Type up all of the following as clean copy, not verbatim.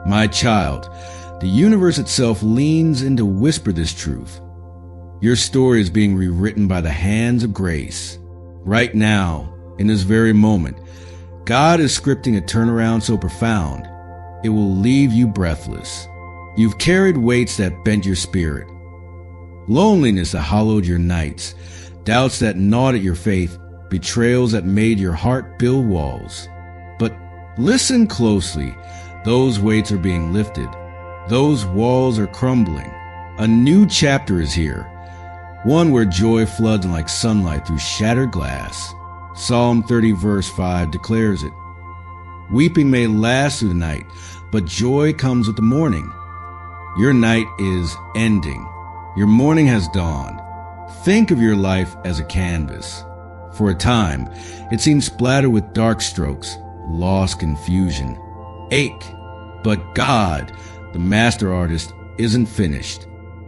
My child, the universe itself leans in to whisper this truth. Your story is being rewritten by the hands of grace. Right now, in this very moment, God is scripting a turnaround so profound, it will leave you breathless. You've carried weights that bent your spirit, loneliness that hollowed your nights, doubts that gnawed at your faith, betrayals that made your heart build walls. But listen closely. Those weights are being lifted. Those walls are crumbling. A new chapter is here. One where joy floods like sunlight through shattered glass. Psalm 30 verse 5 declares it. Weeping may last through the night, but joy comes with the morning. Your night is ending. Your morning has dawned. Think of your life as a canvas. For a time, it seems splattered with dark strokes, lost, confusion, ache. But God, the master artist, isn't finished.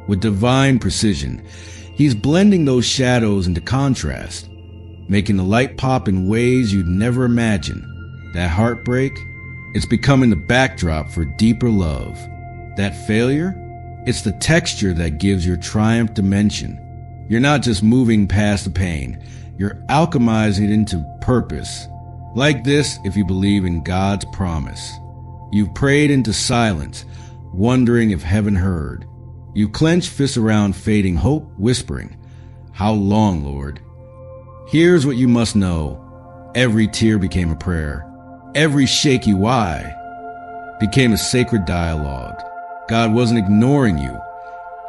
With divine precision, He's blending those shadows into contrast, making the light pop in ways you'd never imagine. That heartbreak, it's becoming the backdrop for deeper love. That failure, it's the texture that gives your triumph dimension. You're not just moving past the pain, you're alchemizing it into purpose. Like this, if you believe in God's promise. You've prayed into silence, wondering if heaven heard. You clench fists around fading hope, whispering, "How long, Lord?" Here's what you must know. Every tear became a prayer. Every shaky why became a sacred dialogue. God wasn't ignoring you.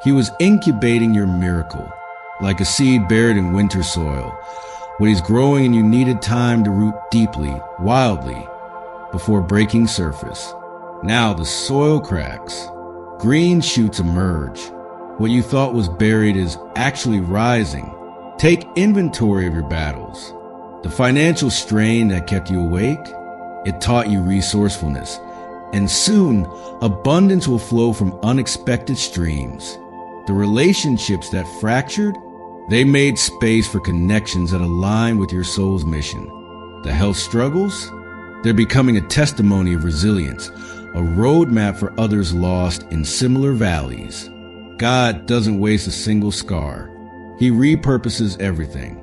He was incubating your miracle, like a seed buried in winter soil. When He's growing and you needed time to root deeply, wildly, before breaking surface. Now the soil cracks. Green shoots emerge. What you thought was buried is actually rising. Take inventory of your battles. The financial strain that kept you awake, it taught you resourcefulness. And soon, abundance will flow from unexpected streams. The relationships that fractured, they made space for connections that align with your soul's mission. The health struggles, they're becoming a testimony of resilience, a roadmap for others lost in similar valleys. God doesn't waste a single scar. He repurposes everything.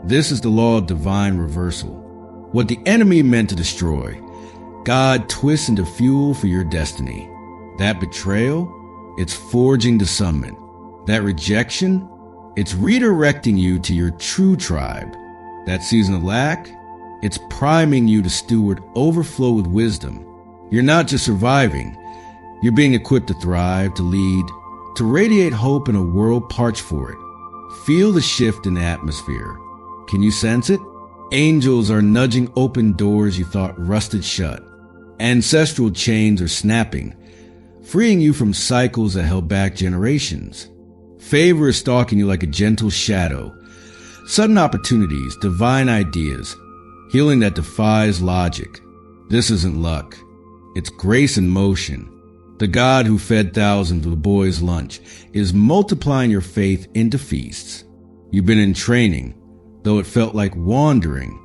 This is the law of divine reversal. What the enemy meant to destroy, God twists into fuel for your destiny. That betrayal, it's forging discernment. That rejection, it's redirecting you to your true tribe. That season of lack, it's priming you to steward overflow with wisdom. You're not just surviving. You're being equipped to thrive, to lead, to radiate hope in a world parched for it. Feel the shift in the atmosphere. Can you sense it? Angels are nudging open doors you thought rusted shut. Ancestral chains are snapping, freeing you from cycles that held back generations. Favor is stalking you like a gentle shadow. Sudden opportunities, divine ideas, healing that defies logic. This isn't luck. It's grace in motion. The God who fed thousands with a boy's lunch is multiplying your faith into feasts. You've been in training, though it felt like wandering.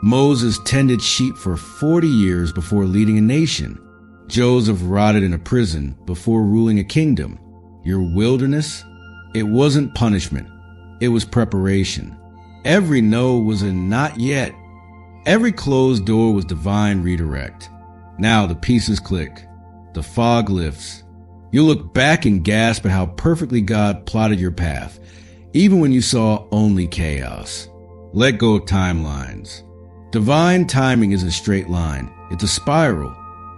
Moses tended sheep for 40 years before leading a nation. Joseph rotted in a prison before ruling a kingdom. Your wilderness, it wasn't punishment. It was preparation. Every no was a not yet. Every closed door was divine redirect. Now the pieces click. The fog lifts. You look back and gasp at how perfectly God plotted your path, even when you saw only chaos. Let go of timelines. Divine timing isn't a straight line. It's a spiral,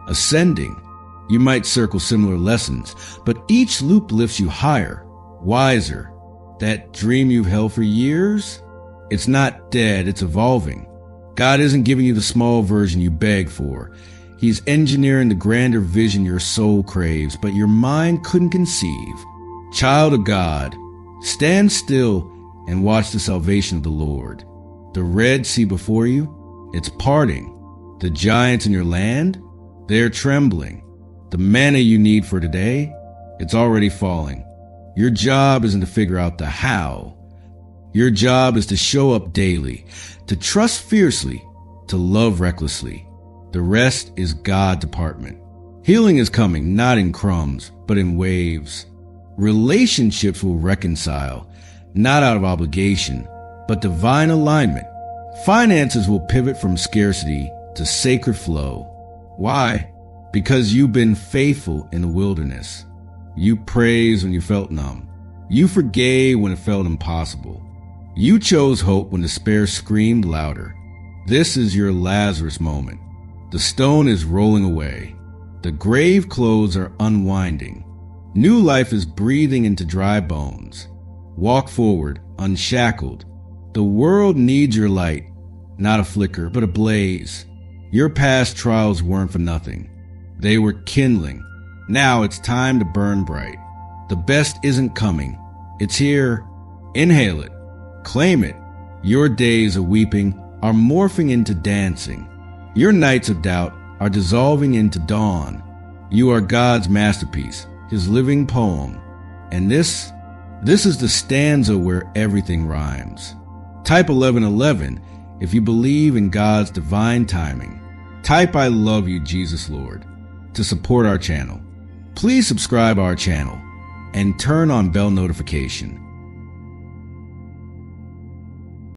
ascending. You might circle similar lessons, but each loop lifts you higher, wiser. That dream you've held for years, it's not dead, it's evolving. God isn't giving you the small version you begged for. He's engineering the grander vision your soul craves, but your mind couldn't conceive. Child of God, stand still and watch the salvation of the Lord. The Red Sea before you, it's parting. The giants in your land, they're trembling. The manna you need for today, it's already falling. Your job isn't to figure out the how. Your job is to show up daily, to trust fiercely, to love recklessly. The rest is God's department. Healing is coming, not in crumbs, but in waves. Relationships will reconcile, not out of obligation, but divine alignment. Finances will pivot from scarcity to sacred flow. Why? Because you've been faithful in the wilderness. You praised when you felt numb. You forgave when it felt impossible. You chose hope when despair screamed louder. This is your Lazarus moment. The stone is rolling away. The grave clothes are unwinding. New life is breathing into dry bones. Walk forward, unshackled. The world needs your light, not a flicker, but a blaze. Your past trials weren't for nothing. They were kindling. Now it's time to burn bright. The best isn't coming. It's here. Inhale it. Claim it. Your days of weeping are morphing into dancing. Your nights of doubt are dissolving into dawn. You are God's masterpiece, His living poem. And this is the stanza where everything rhymes. Type 1111 if you believe in God's divine timing. Type I love you, Jesus Lord, to support our channel. Please subscribe our channel and turn on bell notification